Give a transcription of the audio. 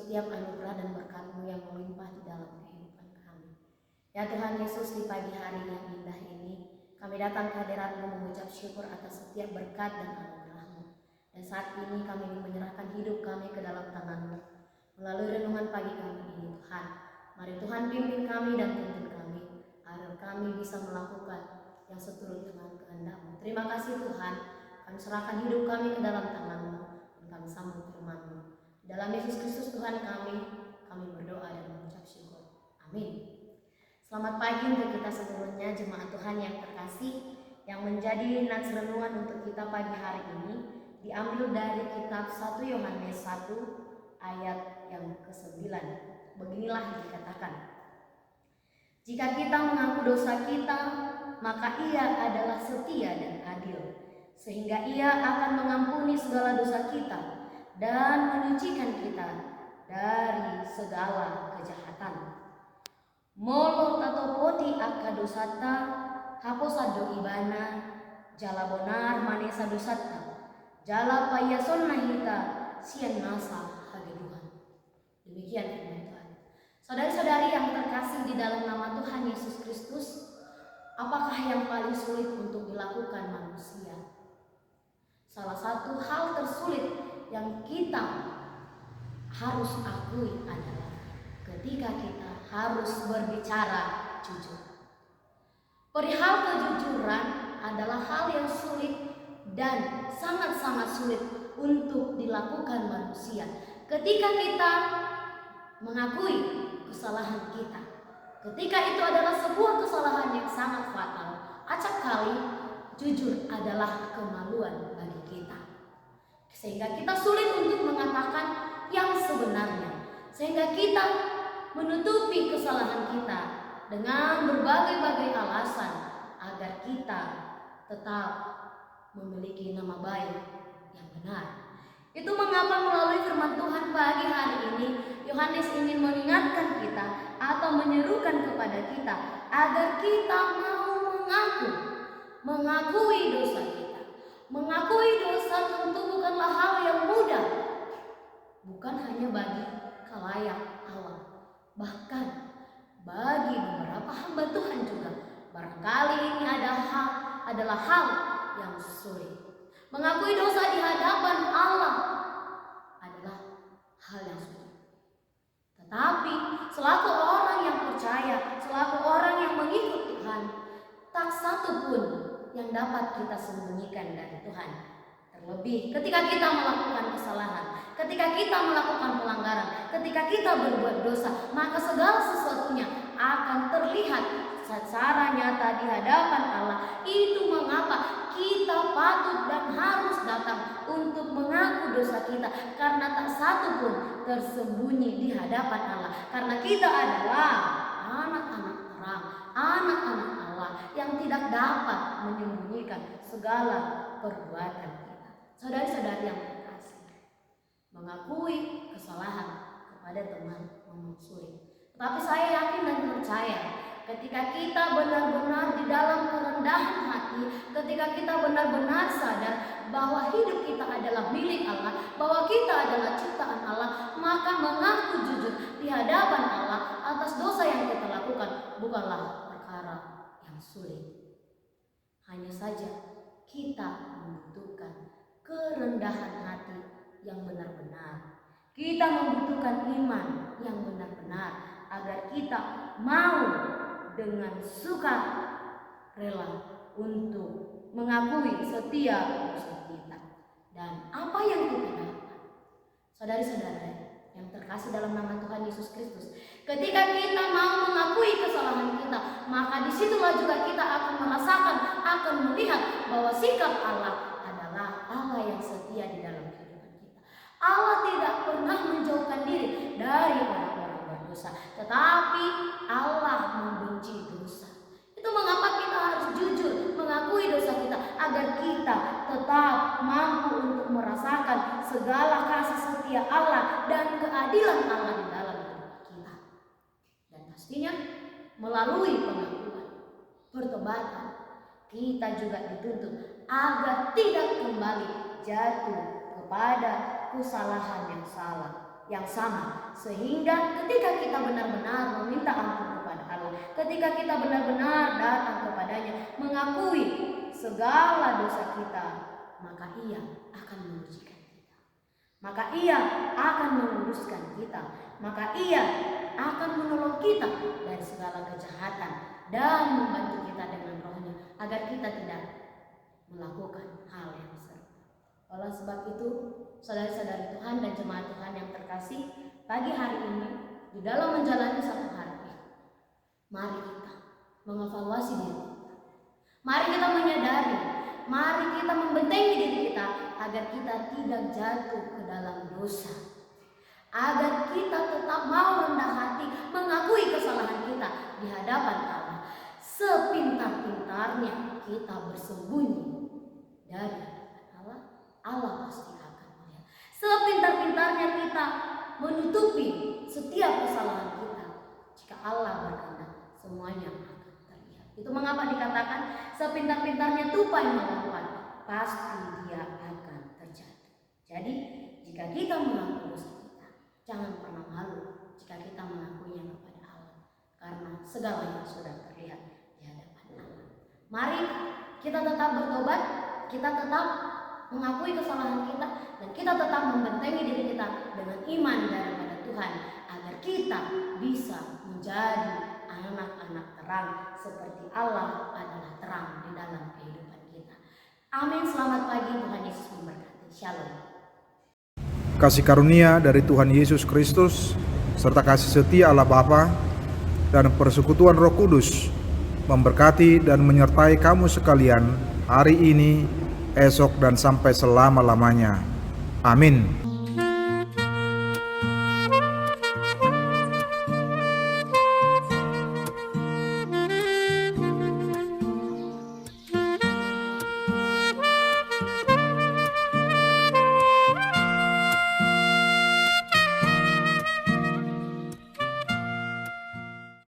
setiap anugerah dan berkat-Mu yang melimpah di dalam kehidupan kami. Ya Tuhan Yesus, di pagi hari yang indah ini, kami datang ke hadirat-Mu mengucap syukur atas setiap berkat dan anugerah-Mu. Dan saat ini kami ingin menyerahkan hidup kami ke dalam tangan-Mu. Melalui renungan pagi kami ini Tuhan, mari Tuhan pimpin kami dan tuntun kami, agar kami bisa melakukan yang seturut dengan kehendak-Mu. Terima kasih Tuhan, kami serahkan hidup kami ke dalam tangan-Mu, dan kami sambut firman-Mu. Dalam Yesus Kristus Tuhan kami berdoa dan mengucap syukur. Amin. Selamat pagi untuk kita seluruhnya, jemaat Tuhan yang terkasih. Yang menjadi nats renungan untuk kita pagi hari ini diambil dari kitab 1 Yohanes 1 ayat yang ke-9. Beginilah yang dikatakan: jika kita mengaku dosa kita, maka Ia adalah setia dan adil, sehingga Ia akan mengampuni segala dosa kita dan menyucikan kita dari segala kejahatan. Molot atau poti akka dosata, haposado ibana, jala bonar manesa dosata, jala payason nahita, sian nasa hageduhan. Demikian firman Tuhan. Saudari-saudari yang terkasih di dalam nama Tuhan Yesus Kristus, apakah yang paling sulit untuk dilakukan manusia? Salah satu hal tersulit yang kita harus akui adalah ketika kita harus berbicara jujur. Perihal kejujuran adalah hal yang sulit dan sangat-sangat sulit untuk dilakukan manusia. Ketika kita mengakui kesalahan kita, ketika itu adalah sebuah kesalahan yang sangat fatal, acap kali jujur adalah kemaluan bagi kita, sehingga kita sulit untuk mengatakan yang sebenarnya, sehingga kita menutupi kesalahan kita dengan berbagai-bagai alasan agar kita tetap memiliki nama baik yang benar. Itu mengapa melalui firman Tuhan pagi hari ini Yohanes ingin mengingatkan kita atau menyerukan kepada kita agar kita mau mengakui dosa kita. Mengakui dosa tentu bukanlah hal yang mudah, bukan hanya bagi khalayak awam, bahkan bagi beberapa hamba Tuhan juga. Barangkali ini adalah hal yang sulit. Mengakui dosa di hadapan Allah adalah hal yang sulit. Tetapi selaku orang yang percaya, selaku orang yang mengikut Tuhan, tak satu pun yang dapat kita sembunyikan dari Tuhan. Terlebih ketika kita melakukan kesalahan, ketika kita melakukan pelanggaran, ketika kita berbuat dosa, maka segala sesuatunya akan terlihat secara nyata di hadapan Allah. Itu mengapa kita patut dan harus datang untuk mengaku dosa kita, karena tak satu pun tersembunyi di hadapan Allah. Karena kita adalah anak-anak terang, anak-anak Allah yang tidak dapat menyembunyikan segala perbuatan kita. Saudari-saudari yang terkasih, mengakui kesalahan kepada teman memang sulit. Tetapi saya yakin dan percaya ketika kita benar-benar di dalam kerendahan hati, ketika kita benar-benar sadar bahwa hidup kita adalah milik Allah, bahwa kita adalah ciptaan Allah, maka mengaku jujur di hadapan Allah atas dosa yang kita lakukan bukanlah perkara yang sulit. Hanya saja kita membutuhkan kerendahan hati yang benar-benar. Kita membutuhkan iman yang benar-benar agar kita mau dengan suka rela untuk mengakui setiap dosa kita dan apa yang kita dapat. Saudari-saudari yang terkasih dalam nama Tuhan Yesus Kristus, ketika kita mau mengakui kesalahan kita, maka disitulah juga kita akan merasakan, akan melihat bahwa sikap Allah adalah Allah yang setia di dalam kehidupan kita. Allah tidak pernah menjauhkan diri dari orang-orang berdosa, tetapi Allah membenci dosa. Itu mengapa kita harus jujur mengakui dosa kita, agar kita tetap mampu untuk merasakan segala kasih setia Allah dan keadilan Allah di dalam hidup kita. Dan pastinya melalui pengakuan, pertobatan, kita juga dituntut agar tidak kembali jatuh kepada kesalahan yang salah yang sama, sehingga ketika kita benar-benar meminta ampun kepada Allah, ketika kita benar-benar datang kepadanya, mengakui segala dosa kita, maka Ia akan menyucikan kita, maka Ia akan meluruskan kita, maka Ia akan menolong kita dari segala kejahatan dan membantu kita dengan Roh-Nya agar kita tidak melakukan hal yang serupa. Oleh sebab itu, saudara-saudari Tuhan dan jemaat Tuhan yang terkasih, pagi hari ini di dalam menjalani satu hari, mari kita mengevaluasi diri kita. Mari kita menyadari, mari kita membentengi diri kita agar kita tidak jatuh ke dalam dosa, agar kita tetap mau rendah hati mengakui kesalahan kita di hadapan Allah. Sepintar-pintarnya kita bersembunyi dari Allah, Allah pasti akan melihat. Sepintar-pintarnya kita menutupi setiap kesalahan kita, jika Allah berkehendak semuanya akan terlihat. Itu mengapa dikatakan sepintar-pintarnya tupai melakukan, pasti dia akan terjatuh. Jadi jika kita mengakui dosa kita, jangan pernah malu jika kita mengakuinya kepada Allah, karena segalanya sudah terlihat di hadapan Allah. Mari kita tetap bertobat, kita tetap mengakui kesalahan kita, dan kita tetap membentengi diri kita dengan iman daripada Tuhan, agar kita bisa menjadi anak-anak terang seperti Allah adalah terang di dalam kehidupan kita. Amin. Selamat pagi, Tuhan Yesus memberkati. Shalom. Kasih karunia dari Tuhan Yesus Kristus serta kasih setia Allah Bapa dan persekutuan Roh Kudus memberkati dan menyertai kamu sekalian hari ini, esok, dan sampai selama-lamanya. Amin.